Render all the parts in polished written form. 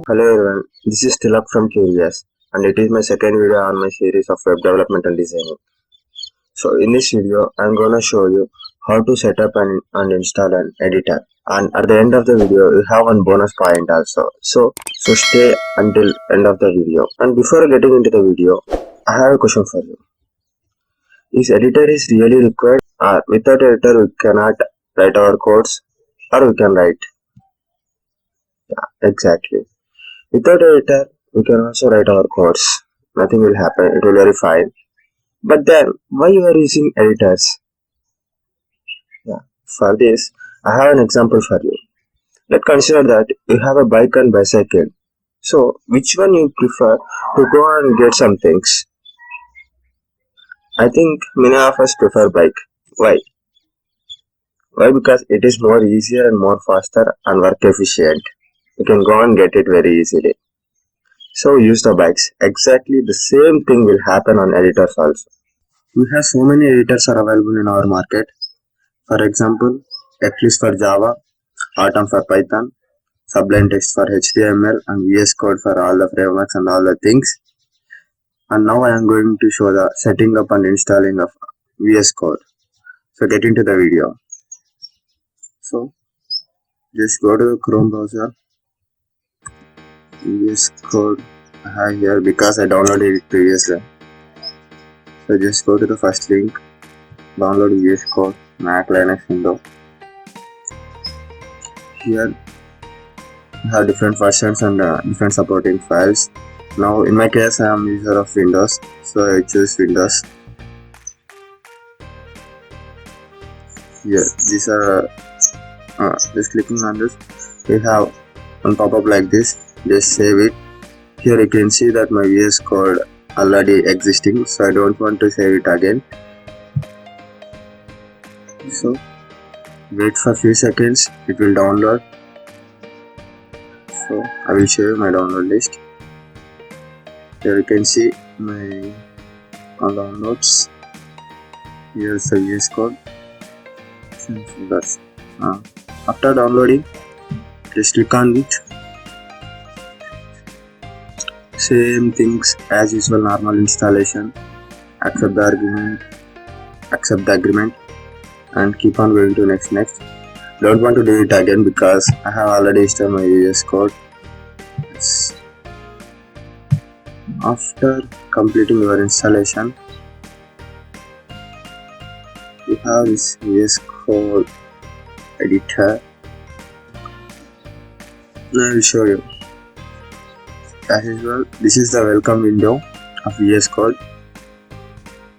Hello everyone, this is Thilak from Curious and it is my second video on my series of web development and designing. So in this video, I'm gonna show you how to set up and install an editor, and at the end of the video, you have one bonus point also. So stay until end of the video. And before getting into the video, I have a question for you. Is editor is really required, or without editor we cannot write our codes, or we can write? Yeah, exactly. Without editor, we can also write our codes. Nothing will happen. It will be very fine. But then, why you are using editors? Yeah. For this, I have an example for you. Let's consider that you have a bike and bicycle. So, which one you prefer to go and get some things? I think many of us prefer bike. Why? Why? Because it is more easier and more faster and work efficient. You can go and get it very easily. So use the bikes. Exactly the same thing will happen on editors also. We have so many editors are available in our market. For example, Eclipse for Java, Atom for Python, Sublime Text for HTML, and VS Code for all the frameworks and all the things. And now I am going to show the setting up and installing of VS Code. So get into the video. So just go to the Chrome browser. VS Code I have here because I downloaded it previously. So just go to the first link, download VS Code, Mac Linux window. Here you have different versions and different supporting files. Now in my case I am user of Windows, so I choose Windows. Here these are just clicking on this, we have one pop-up like this. Just save it. Here you can see that my VS Code already existing, so I don't want to save it again. So wait for a few seconds, it will download. So I will show you my download list. Here you can see my downloads. Here's the VS Code. After downloading, just click on it. Same things as usual, normal installation. Accept the agreement, and keep on going to next. Don't want to do it again because I have already installed my VS Code. After completing your installation, you have this VS Code editor. Now I will show you. As usual, this is the welcome window of VS Code.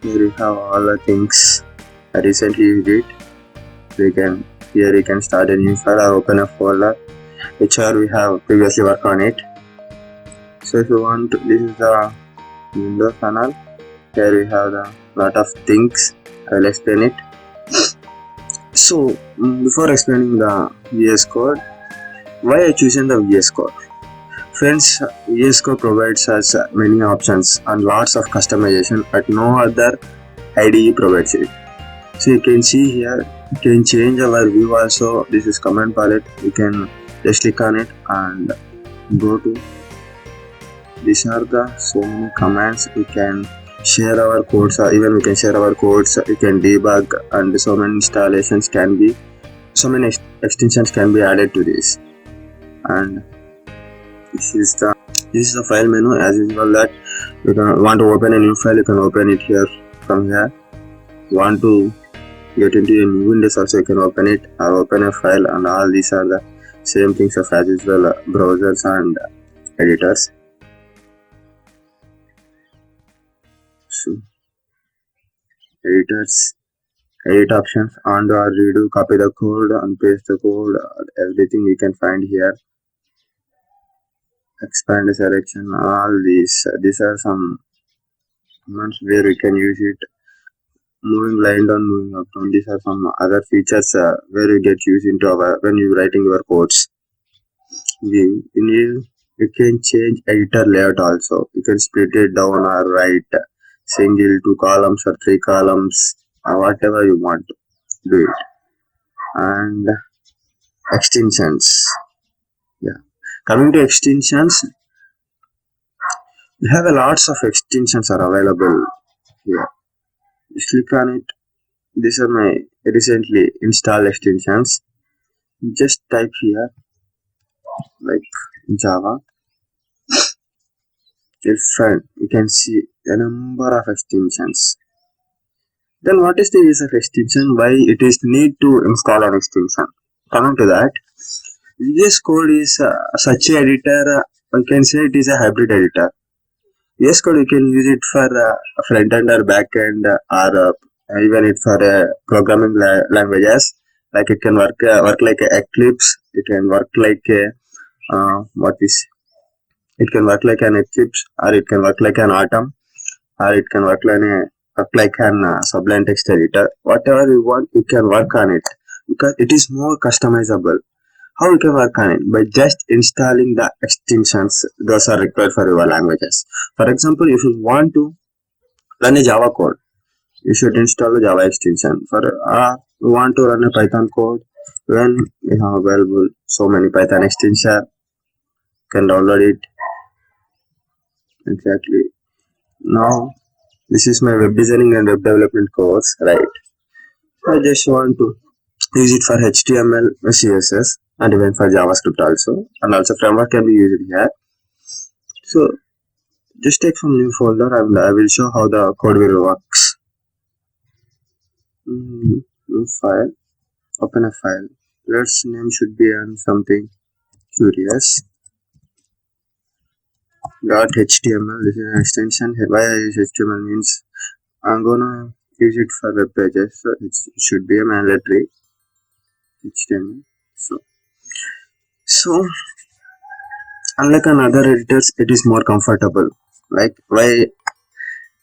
Here you have all the things I recently used it. Here you can start a new file or open a folder whichever we have previously worked on it. So if you want, this is the Windows panel. Here we have the lot of things. I will explain it. So before explaining the VS Code, why I chosen the VS Code? Friends, VS Code provides us many options and lots of customization that no other IDE provides it. So you can see here, you can change our view also. This is command palette. You can just click on it and go to. These are the so many commands. We can share our codes, or even we can share our codes. You can debug, and so many installations can be, so many extensions can be added to this. And this is the file menu. As usual, that you can want to open a new file, you can open it here from here. You want to get into a new Windows also, you can open it or open a file, and all these are the same things of as usual browsers and editors. So edit options, undo or redo, copy the code and paste the code, everything you can find here. Expand the selection, all these are some commands where we can use it. Moving line down, moving up down, these are some other features where you get used into when you writing your codes. You can change editor layout also. You can split it down or write single, 2 columns or 3 columns, or whatever you want, do it. And extensions, yeah, Coming to extensions, we have a lots of extensions are available here. Just click on it. These are my recently installed extensions. Just type here like Java. It's fine. You can see a number of extensions. Then what is the use of extension? Why it is need to install an extension? Coming to that, VS Code is such a editor. You can say it is a hybrid editor. VS Code you can use it for front end or back end or even it for programming languages. Like it can work like a Eclipse. It can work like a what is it can work like an Eclipse, or it can work like an Atom, or it can work like an Sublime text editor. Whatever you want, you can work on it because it is more customizable. How you can work on it? By just installing the extensions those are required for your languages. For example, if you want to run a Java code, you should install the Java extension. For you want to run a Python code, when we have available so many Python extensions, you can download it. Exactly. Now this is my web designing and web development course, right? I just want to use it for HTML, CSS, and even for JavaScript also, and also framework can be used here. So just take some new folder and I will show how the code will works. New file, open a file. Let's name should be on something curious. .html. This is an extension. Why I use HTML means I'm gonna use it for web pages, so it should be a mandatory HTML. So unlike another editors, it is more comfortable. Like why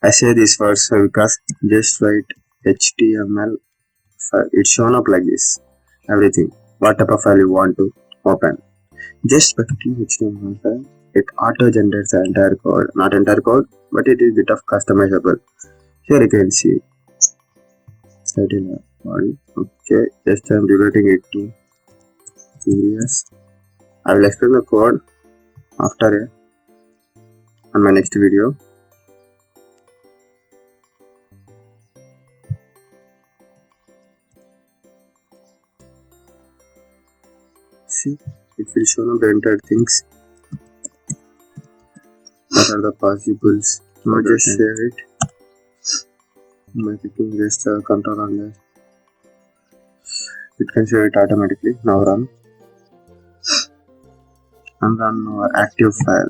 I say this first, because just write HTML file. It's shown up like this. Everything, what type of file you want to open. Just by clicking HTML file, it auto generates the entire code. Not entire code, but it is bit of customizable. Here you can see title body. Okay, just I'm relating it to curious. I will explain the code after on my next video. See, it will show up the entire things. What are the possibles? Now just save it by clicking just control on that. It can save it automatically. Now run and run our active file.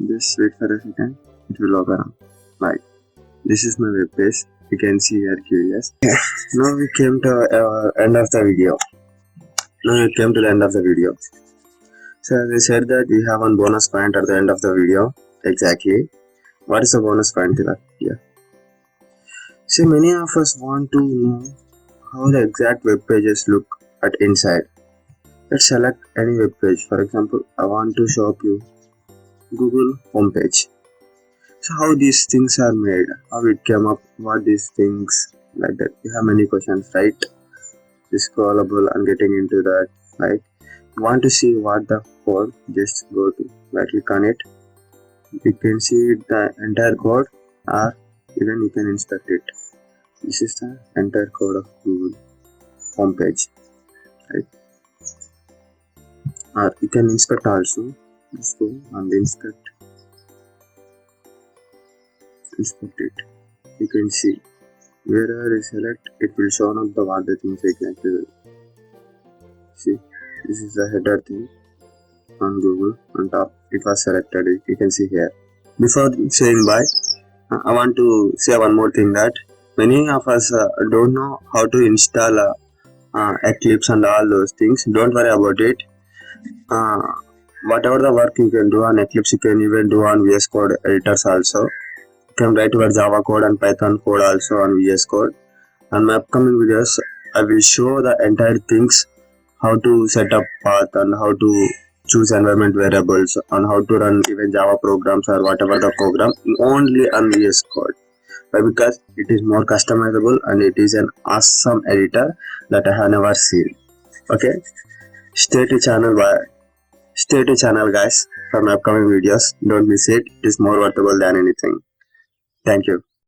Just wait for a second. It will open. Right. This is my web page. You can see here curious. Now we came to end of the video. So as I said that we have one bonus point at the end of the video. Exactly. What is the bonus point, Thilak? Yeah. See, many of us want to know how the exact web pages look at inside. Let's select any web page. For example, I want to show you Google homepage. So how these things are made, how it came up, what these things like that. You have many questions, right? Is scrollable and getting into that, right? Want to see what the code, just go to right click on it. You can see the entire code or even you can inspect it. This is the entire code of Google homepage, right? Or you can inspect also. Just go and inspect it. You can see wherever you select, it will show up the what the things exactly will. See, this is the header thing on Google on top. It was selected. You can see here. Before saying bye, I want to say one more thing that many of us don't know how to install Eclipse and all those things. Don't worry about it. Whatever the work you can do on Eclipse, you can even do on VS Code editors also. You can write your Java code and Python code also on VS Code. On my upcoming videos, I will show the entire things, how to set up path and how to choose environment variables and how to run even Java programs or whatever the program only on VS Code. Why? Because it is more customizable and it is an awesome editor that I have never seen. Okay, stay to channel stay to channel guys for my upcoming videos. Don't miss it. It is more worthwhile than anything. Thank you.